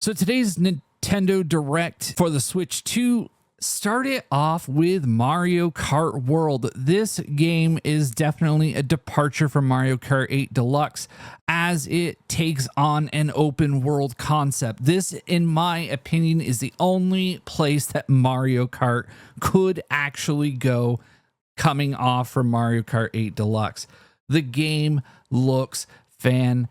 So today's Nintendo Direct for the Switch 2 started off with Mario Kart World. This game is definitely a departure from Mario Kart 8 Deluxe as it takes on an open world concept. This, in my opinion, is the only place that Mario Kart could actually go coming off from Mario Kart 8 Deluxe. The game looks fantastic.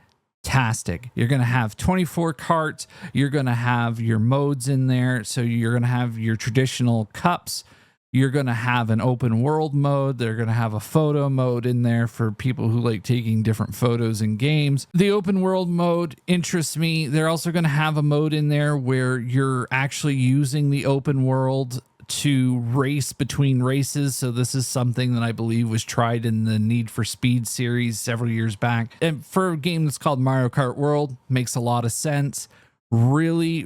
You're going to have 24 carts. You're going to have your modes in there. So you're going to have your traditional cups. You're going to have an open world mode. They're going to have a photo mode in there for people who like taking different photos in games. The open world mode interests me. They're also going to have a mode in there where you're actually using the open world to race between races. So this is something that I believe was tried in the Need for Speed series several years back. And for a game that's called Mario Kart World, makes a lot of sense. Really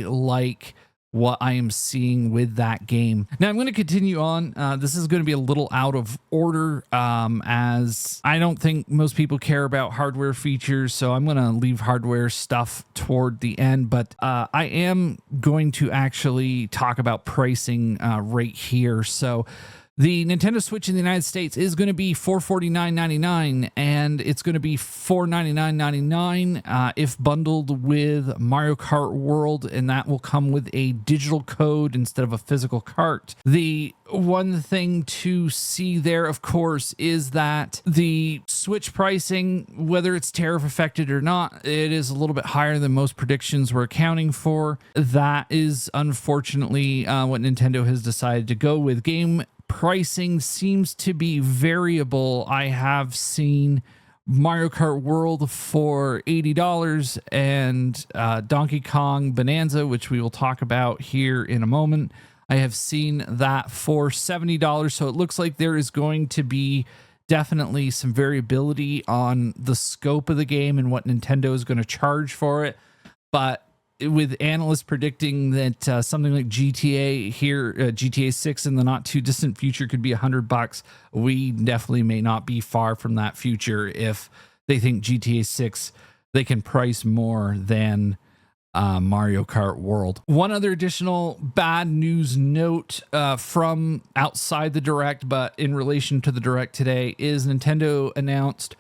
like what I am seeing with that game. Now I'm going to continue on. This is going to be a little out of order as I don't think most people care about hardware features. So I'm going to leave hardware stuff toward the end, but I am going to actually talk about pricing right here. So the Nintendo Switch in the United States is going to be $449.99, and it's going to be $499.99 if bundled with Mario Kart World, and that will come with a digital code instead of a physical cart. The one thing to see there, of course, is that the Switch pricing, whether it's tariff affected or not, it is a little bit higher than most predictions were accounting for. That is unfortunately what Nintendo has decided to go with. Game pricing seems to be variable. I have seen Mario Kart World for $80 and Donkey Kong Bananza, which we will talk about here in a moment, I have seen that for $70. So it looks like there is going to be definitely some variability on the scope of the game and what Nintendo is going to charge for it. But with analysts predicting that something like GTA here, GTA 6 in the not too distant future could be $100, we definitely may not be far from that future if they think GTA 6 they can price more than Mario Kart World. One other additional bad news note from outside the Direct, but in relation to the Direct today, is Nintendo announced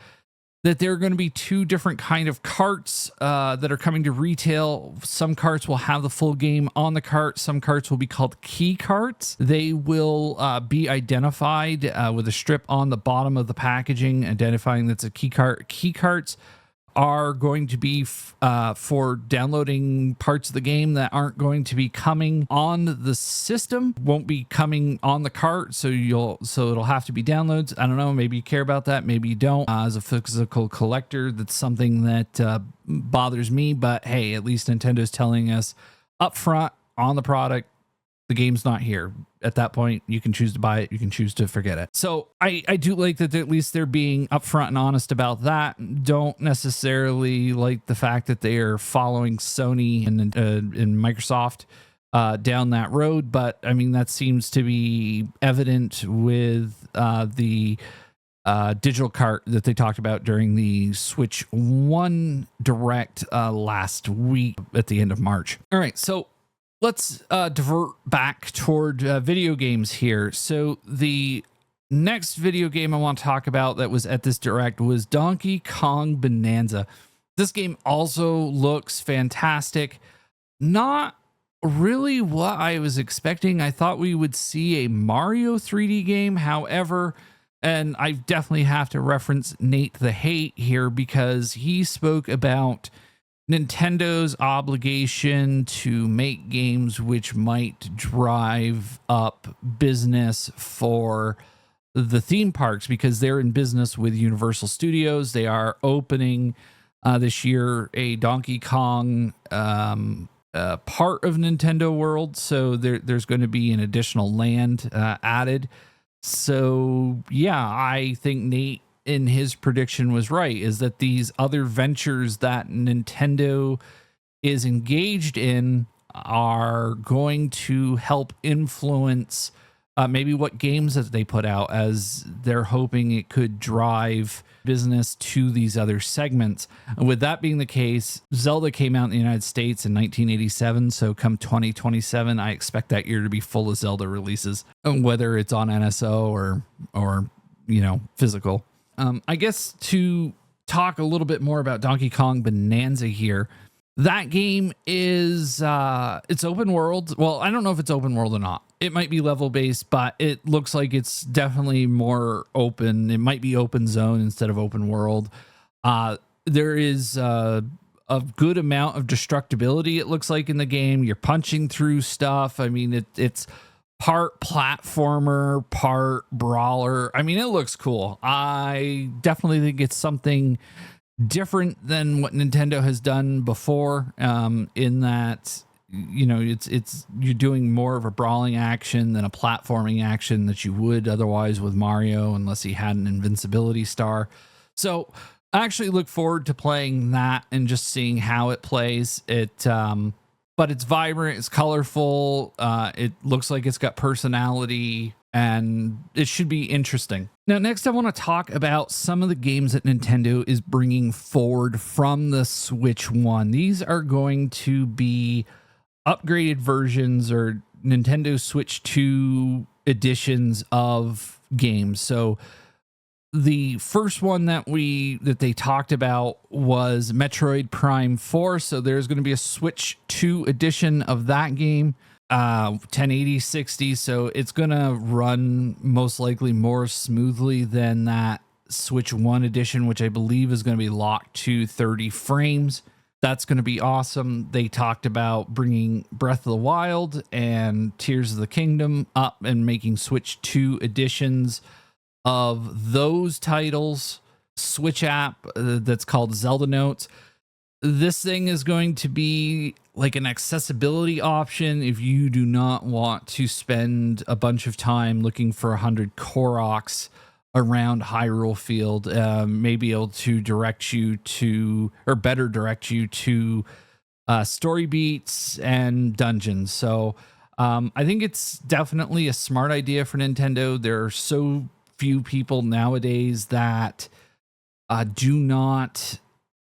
that there are going to be two different kind of carts that are coming to retail. Some carts will have the full game on the cart. Some carts will be called key carts. They will be identified with a strip on the bottom of the packaging identifying that's a key cart. Key carts are going to be for downloading parts of the game that aren't going to be coming on the system, won't be coming on the cart, so it'll have to be downloads. I don't know, maybe you care about that, maybe you don't. As a physical collector, that's something that bothers me, but hey, at least Nintendo's telling us up front on the product, the game's not here. At that point, you can choose to buy it. You can choose to forget it. So I do like that at least they're being upfront and honest about that. Don't necessarily like the fact that they are following Sony and Microsoft down that road. But I mean, that seems to be evident with the digital cart that they talked about during the Switch 1 Direct last week at the end of March. All right, so let's divert back toward video games here. So the next video game I want to talk about that was at this Direct was Donkey Kong Bananza. This game also looks fantastic. Not really what I was expecting. I thought we would see a Mario 3D game. However, and I definitely have to reference Nate the Hate here because he spoke about Nintendo's obligation to make games which might drive up business for the theme parks because they're in business with Universal Studios. They are opening this year a Donkey Kong part of Nintendo World, so there's going to be an additional land added. So yeah, I think Nate in his prediction was right, is that these other ventures that Nintendo is engaged in are going to help influence maybe what games that they put out, as they're hoping it could drive business to these other segments. And with that being the case, Zelda came out in the United States in 1987. So come 2027, I expect that year to be full of Zelda releases, whether it's on NSO or physical. I guess to talk a little bit more about Donkey Kong Bonanza here. That game is it's open world. Well, I don't know if it's open world or not. It might be level based, but it looks like it's definitely more open. It might be open zone instead of open world. There is a good amount of destructibility, it looks like, in the game. You're punching through stuff. I mean, it's part platformer, part brawler. I mean, it looks cool. I definitely think it's something different than what Nintendo has done before, in that it's you're doing more of a brawling action than a platforming action that you would otherwise with Mario, unless he had an invincibility star. So I actually look forward to playing that and just seeing how it plays. But it's vibrant, it's colorful, it looks like it's got personality, and it should be interesting. Now, next I want to talk about some of the games that Nintendo is bringing forward from the Switch 1. These are going to be upgraded versions or Nintendo Switch 2 editions of games. So the first one that they talked about was Metroid Prime 4. So there's going to be a Switch 2 edition of that game. 1080 60, so it's gonna run most likely more smoothly than that Switch 1 edition, which I believe is going to be locked to 30 frames. That's going to be awesome. They talked about bringing Breath of the Wild and Tears of the Kingdom up and making Switch 2 editions of those titles. Switch app that's called Zelda Notes. This thing is going to be like an accessibility option if you do not want to spend a bunch of time looking for 100 Koroks around Hyrule Field. May be able to direct you to, or better direct you to, story beats and dungeons. So I think it's definitely a smart idea for Nintendo. There are so few people nowadays that do not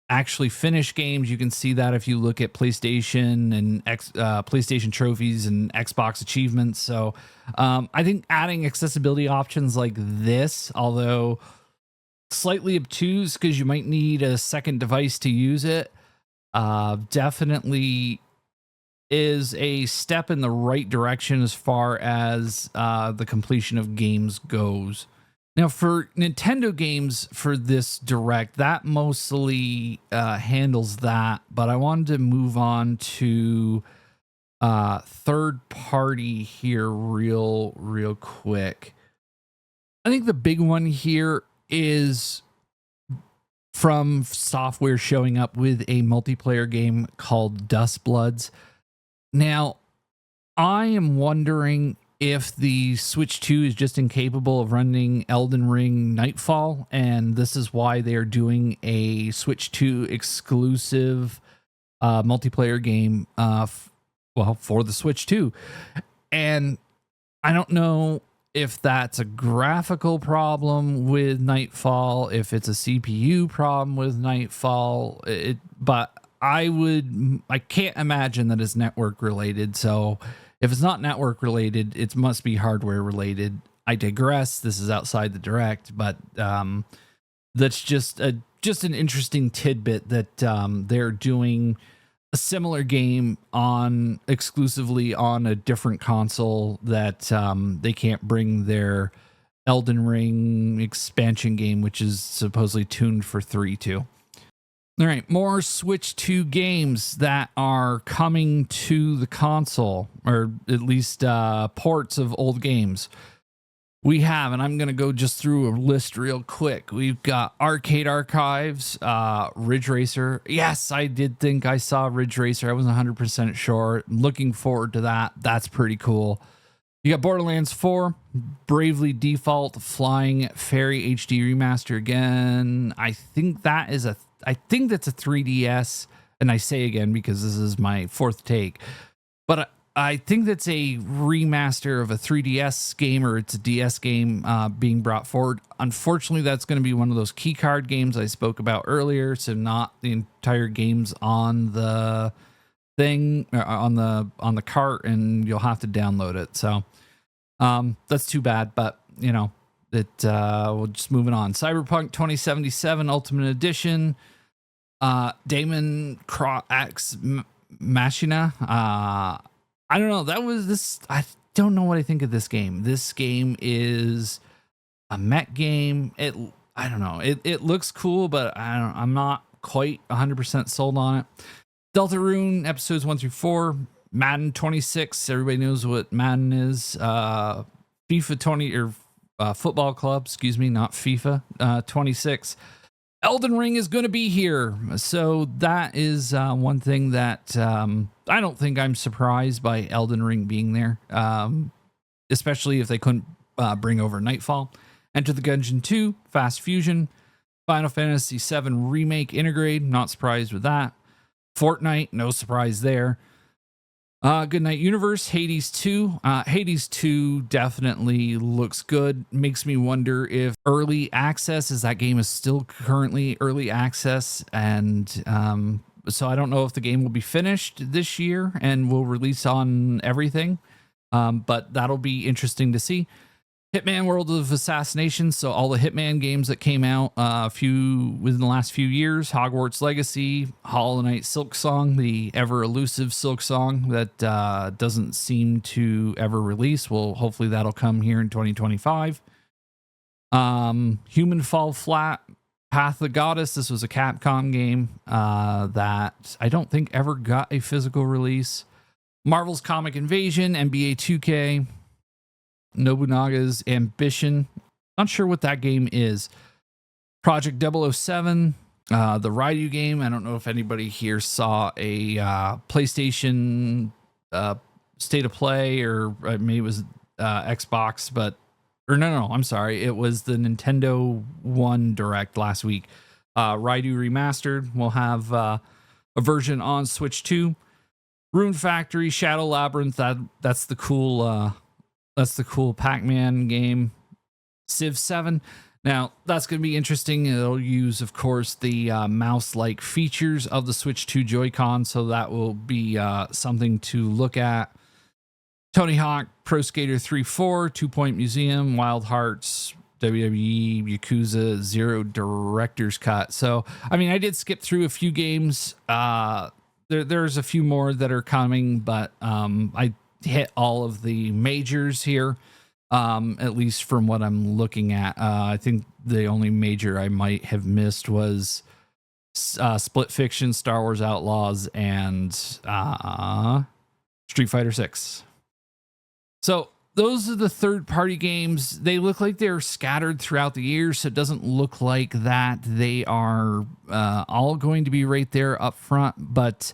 actually finish games. You can see that if you look at PlayStation and PlayStation trophies and Xbox achievements. So I think adding accessibility options like this, although slightly obtuse because you might need a second device to use it, definitely is a step in the right direction as far as the completion of games goes. Now, for Nintendo games for this Direct, that mostly handles that, but I wanted to move on to third party here real quick. I think the big one here is From Software showing up with a multiplayer game called Dust Bloods. Now, I am wondering if the Switch 2 is just incapable of running Elden Ring Nightfall, and this is why they are doing a Switch 2 exclusive multiplayer game for the Switch 2. And I don't know if that's a graphical problem with Nightfall, if it's a CPU problem with Nightfall, but I can't imagine that it's network related. So if it's not network related, it must be hardware related. I digress. This is outside the Direct, but that's just an interesting tidbit that they're doing a similar game exclusively on a different console, that they can't bring their Elden Ring expansion game, which is supposedly tuned for 3 to. All right, more Switch 2 games that are coming to the console, or at least ports of old games. We have, and I'm going to go just through a list real quick. We've got Arcade Archives, Ridge Racer. Yes, I did think I saw Ridge Racer. I wasn't 100% sure. Looking forward to that. That's pretty cool. You got Borderlands 4, Bravely Default, Flying Fairy HD Remaster again. I think that's a 3DS, and I say again because this is my fourth take. But I think that's a remaster of a 3DS game, or it's a DS game being brought forward. Unfortunately, that's going to be one of those key card games I spoke about earlier, so not the entire games on the thing, on the cart, and you'll have to download it. So that's too bad, but you know, we'll just moving on. Cyberpunk 2077 Ultimate Edition, Damon X Machina. I don't know. That was this. I don't know what I think of this game. This game is a mech game. I don't know. It looks cool, but I'm not quite 100% sold on it. Deltarune episodes 1 through 4. Madden 26. Everybody knows what Madden is. FIFA 20 or Football Club. Excuse me, not FIFA 26. Elden Ring is going to be here. So that is one thing that I don't think I'm surprised by Elden Ring being there, especially if they couldn't bring over Nightfall. Enter the Gungeon 2, Fast Fusion, Final Fantasy VII Remake Intergrade, not surprised with that. Fortnite, no surprise there. Goodnight Universe, Hades 2. Hades 2 definitely looks good. Makes me wonder if early access, is that game is still currently early access. And so I don't know if the game will be finished this year and will release on everything. But that'll be interesting to see. Hitman World of Assassination. So all the Hitman games that came out within the last few years. Hogwarts Legacy, Hollow Knight Silk Song, the ever elusive Silk Song that doesn't seem to ever release. Well, hopefully that'll come here in 2025. Human Fall Flat, Path of the Goddess. This was a Capcom game that I don't think ever got a physical release. Marvel's Comic Invasion, NBA 2K. Nobunaga's Ambition. Not sure what that game is. Project 007, the Ryu game. I don't know if anybody here saw a PlayStation State of Play, or maybe it was Xbox, no, I'm sorry. It was the Nintendo One Direct last week. Ryu Remastered. We'll have a version on Switch 2. Rune Factory, Shadow Labyrinth. That's the cool Pac-Man game. Civ 7. Now, that's going to be interesting. It'll use, of course, the mouse-like features of the Switch 2 Joy-Con, so that will be something to look at. Tony Hawk, Pro Skater 3-4, 2 Point Museum, Wild Hearts, WWE, Yakuza, Zero Director's Cut. So, I mean, I did skip through a few games. There's a few more that are coming, but I hit all of the majors here, at least from what I'm looking at. I think the only major I might have missed was Split Fiction, Star Wars Outlaws, and Street Fighter 6. So those are the third-party games. They look like they're scattered throughout the year, so it doesn't look like that they are all going to be right there up front, but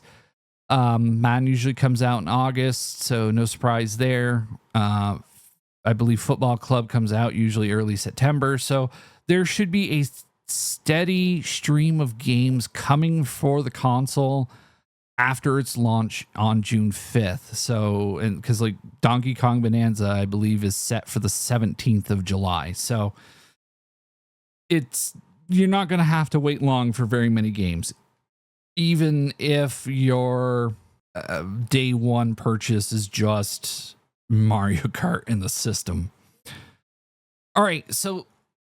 Madden usually comes out in August, so no surprise there. I believe Football Club comes out usually early September, so there should be a steady stream of games coming for the console after its launch on June 5th. So, and because like Donkey Kong Bananza, I believe, is set for the 17th of July. So you're not going to have to wait long for very many games, even if your day one purchase is just Mario Kart in the system. All right, so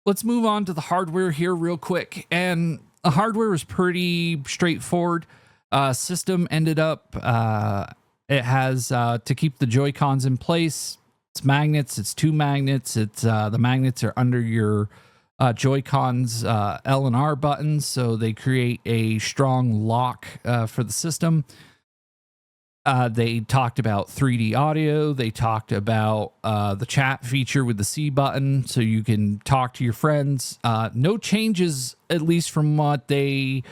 let's move on to the hardware here real quick. And the hardware was pretty straightforward. System ended up, it has to keep the Joy-Cons in place. It's magnets. It's 2 magnets. It's the magnets are under your Joy-Cons L and R buttons, so they create a strong lock for the system. They talked about 3D audio. They talked about the chat feature with the C button, so you can talk to your friends. No changes, at least from what they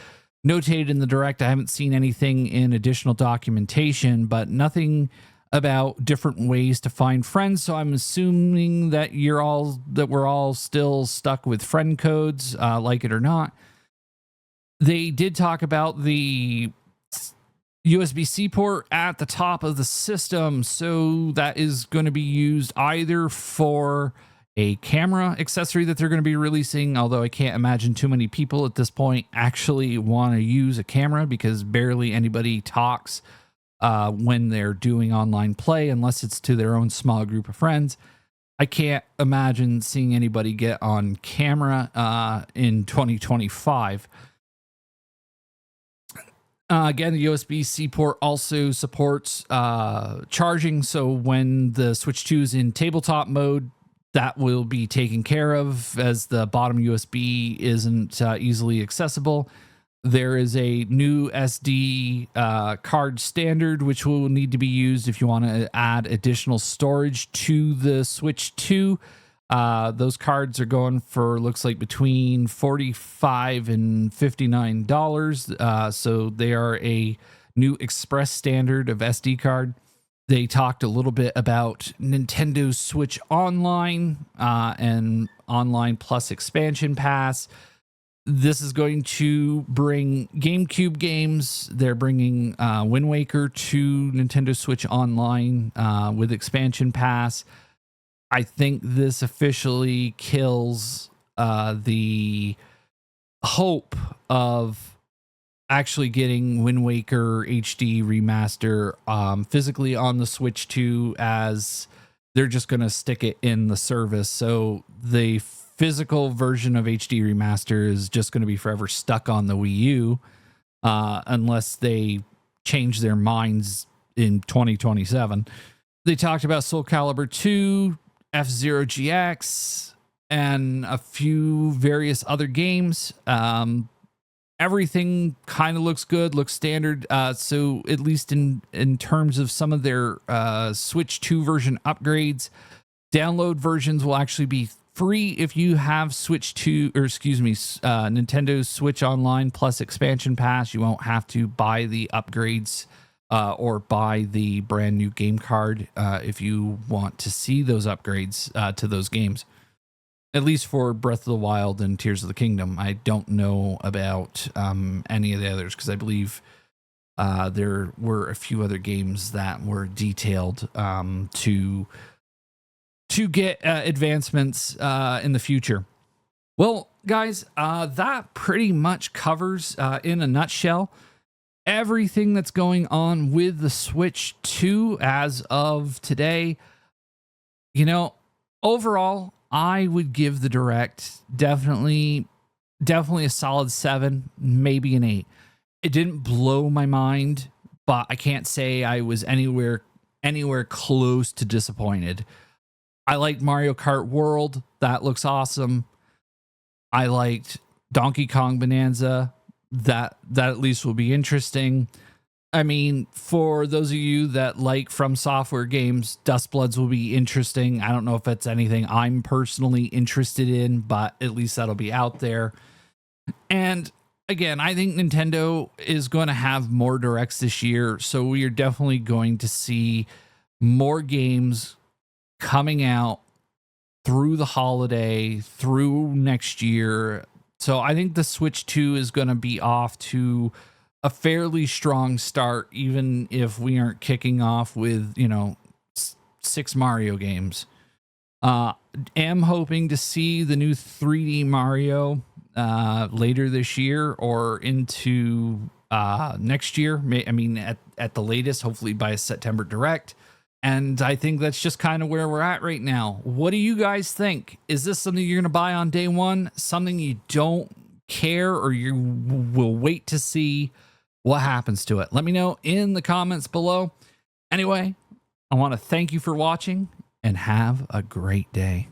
notated in the Direct. I haven't seen anything in additional documentation, but nothing about different ways to find friends. So I'm assuming that we're all still stuck with friend codes, like it or not. They did talk about the USB-C port at the top of the system. So that is going to be used either for a camera accessory that they're going to be releasing, although I can't imagine too many people at this point actually want to use a camera because barely anybody talks when they're doing online play unless it's to their own small group of friends. I can't imagine seeing anybody get on camera in 2025. Again, the USB-C port also supports charging. So when the Switch 2 is in tabletop mode, that will be taken care of as the bottom USB isn't easily accessible. There is a new SD card standard, which will need to be used if you want to add additional storage to the Switch 2. Those cards are going for, looks like, between $45 and $59. So they are a new express standard of SD card. They talked a little bit about Nintendo Switch Online and Online Plus Expansion Pass. This is going to bring GameCube games. They're bringing Wind Waker to Nintendo Switch Online with Expansion Pass. I think this officially kills the hope of actually getting Wind Waker HD remaster physically on the Switch 2, as they're just going to stick it in the service. So the physical version of HD remaster is just going to be forever stuck on the Wii U unless they change their minds in 2027. They talked about Soul Calibur 2, F-Zero GX, and a few various other games. Everything kind of looks good, looks standard. So at least in terms of some of their Switch 2 version upgrades, download versions will actually be free if you have Nintendo Switch Online Plus Expansion Pass. You won't have to buy the upgrades or buy the brand new game card if you want to see those upgrades to those games. At least for Breath of the Wild and Tears of the Kingdom. I don't know about any of the others because I believe there were a few other games that were detailed to get advancements in the future. Well, guys, that pretty much covers in a nutshell everything that's going on with the Switch 2 as of today. You know, overall, I would give the Direct definitely a solid 7, maybe an 8. It didn't blow my mind, but I can't say I was anywhere close to disappointed. I liked Mario Kart World. That looks awesome. I liked Donkey Kong Bananza. That at least will be interesting. I mean, for those of you that like From Software games, Dustbloods will be interesting. I don't know if that's anything I'm personally interested in, but at least that'll be out there. And again, I think Nintendo is going to have more directs this year, so we are definitely going to see more games coming out through the holiday, through next year. So I think the Switch 2 is going to be off to a fairly strong start, even if we aren't kicking off with, 6 Mario games. Am hoping to see the new 3D Mario later this year or into next year. I mean, at the latest, hopefully by a September Direct. And I think that's just kind of where we're at right now. What do you guys think? Is this something you're going to buy on day one? Something you don't care, or you will wait to see what happens to it? Let me know in the comments below. Anyway, I want to thank you for watching and have a great day.